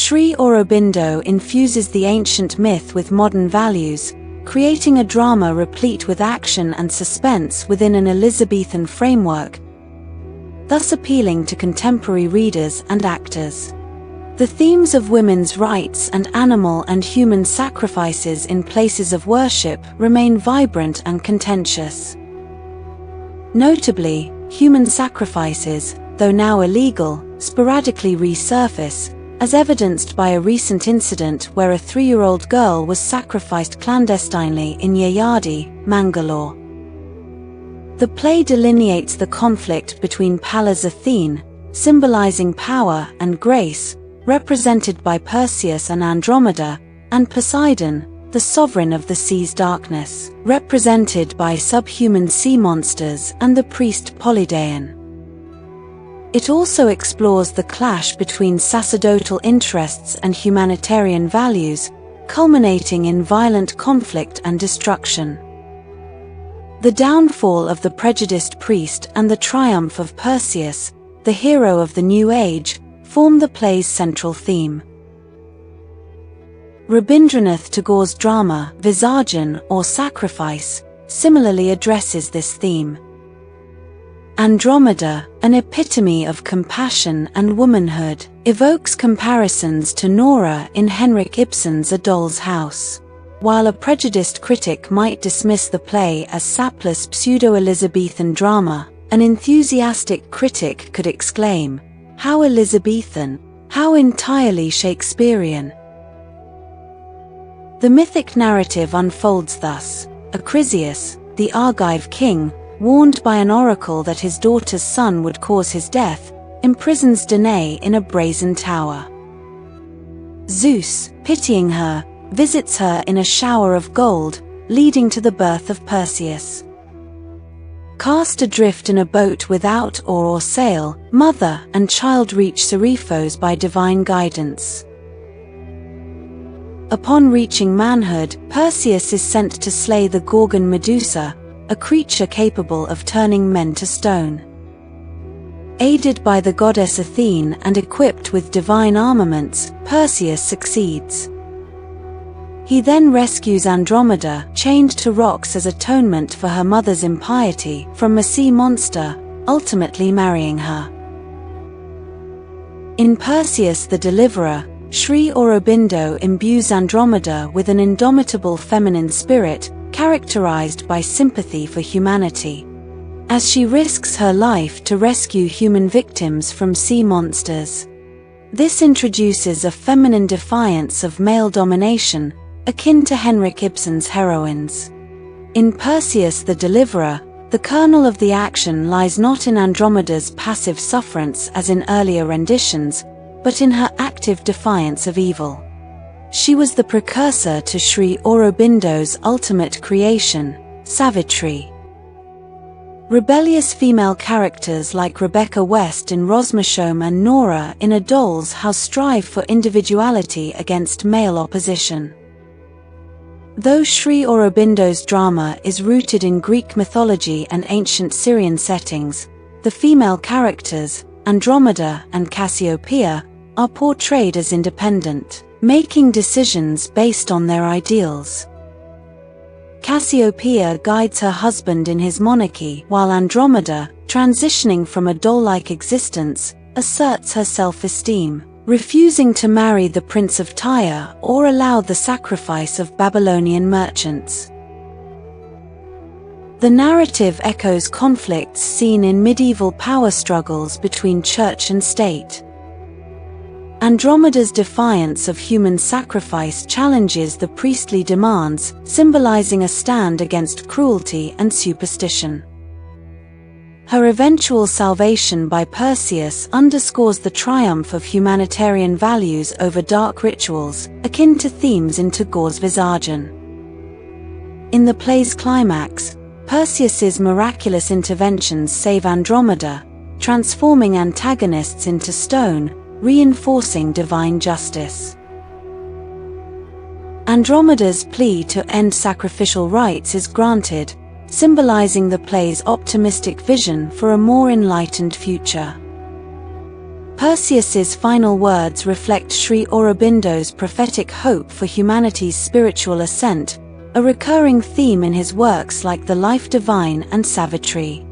Sri Aurobindo infuses the ancient myth with modern values, creating a drama replete with action and suspense within an Elizabethan framework, thus appealing to contemporary readers and actors. The themes of women's rights and animal and human sacrifices in places of worship remain vibrant and contentious. Notably, human sacrifices, though now illegal, sporadically resurface, as evidenced by a recent incident where a 3-year-old girl was sacrificed clandestinely in Yayadi, Mangalore. The play delineates the conflict between Pallas Athene, symbolizing power and grace, represented by Perseus and Andromeda, and Poseidon, the sovereign of the sea's darkness, represented by subhuman sea monsters and the priest Polydaon. It also explores the clash between sacerdotal interests and humanitarian values, culminating in violent conflict and destruction. The downfall of the prejudiced priest and the triumph of Perseus, the hero of the New Age, form the play's central theme. Rabindranath Tagore's drama, Visarjan or Sacrifice, similarly addresses this theme. Andromeda, an epitome of compassion and womanhood, evokes comparisons to Nora in Henrik Ibsen's A Doll's House. While a prejudiced critic might dismiss the play as sapless pseudo-Elizabethan drama, an enthusiastic critic could exclaim, "How Elizabethan! How entirely Shakespearean!" The mythic narrative unfolds thus. Acrisius, the Argive king, warned by an oracle that his daughter's son would cause his death, imprisons Danae in a brazen tower. Zeus, pitying her, visits her in a shower of gold, leading to the birth of Perseus. Cast adrift in a boat without oar or sail, mother and child reach Seriphos by divine guidance. Upon reaching manhood, Perseus is sent to slay the Gorgon Medusa, a creature capable of turning men to stone. Aided by the goddess Athene and equipped with divine armaments, Perseus succeeds. He then rescues Andromeda, chained to rocks as atonement for her mother's impiety, from a sea monster, ultimately marrying her. In Perseus the Deliverer, Sri Aurobindo imbues Andromeda with an indomitable feminine spirit, characterized by sympathy for humanity. As she risks her life to rescue human victims from sea monsters. This introduces a feminine defiance of male domination, akin to Henrik Ibsen's heroines. In Perseus the Deliverer, the kernel of the action lies not in Andromeda's passive sufferance as in earlier renditions, but in her active defiance of evil. She was the precursor to Sri Aurobindo's ultimate creation, Savitri. Rebellious female characters like Rebecca West in Rosmersholm and Nora in A Doll's House strive for individuality against male opposition. Though Sri Aurobindo's drama is rooted in Greek mythology and ancient Syrian settings, the female characters, Andromeda and Cassiopeia, are portrayed as independent, making decisions based on their ideals. Cassiopeia guides her husband in his monarchy, while Andromeda, transitioning from a doll-like existence, asserts her self-esteem, refusing to marry the Prince of Tyre or allow the sacrifice of Babylonian merchants. The narrative echoes conflicts seen in medieval power struggles between church and state. Andromeda's defiance of human sacrifice challenges the priestly demands, symbolizing a stand against cruelty and superstition. Her eventual salvation by Perseus underscores the triumph of humanitarian values over dark rituals, akin to themes in Tagore's Visarjan. In the play's climax, Perseus's miraculous interventions save Andromeda, transforming antagonists into stone, reinforcing divine justice. Andromeda's plea to end sacrificial rites is granted, symbolizing the play's optimistic vision for a more enlightened future. Perseus's final words reflect Sri Aurobindo's prophetic hope for humanity's spiritual ascent, a recurring theme in his works like The Life Divine and Savitri.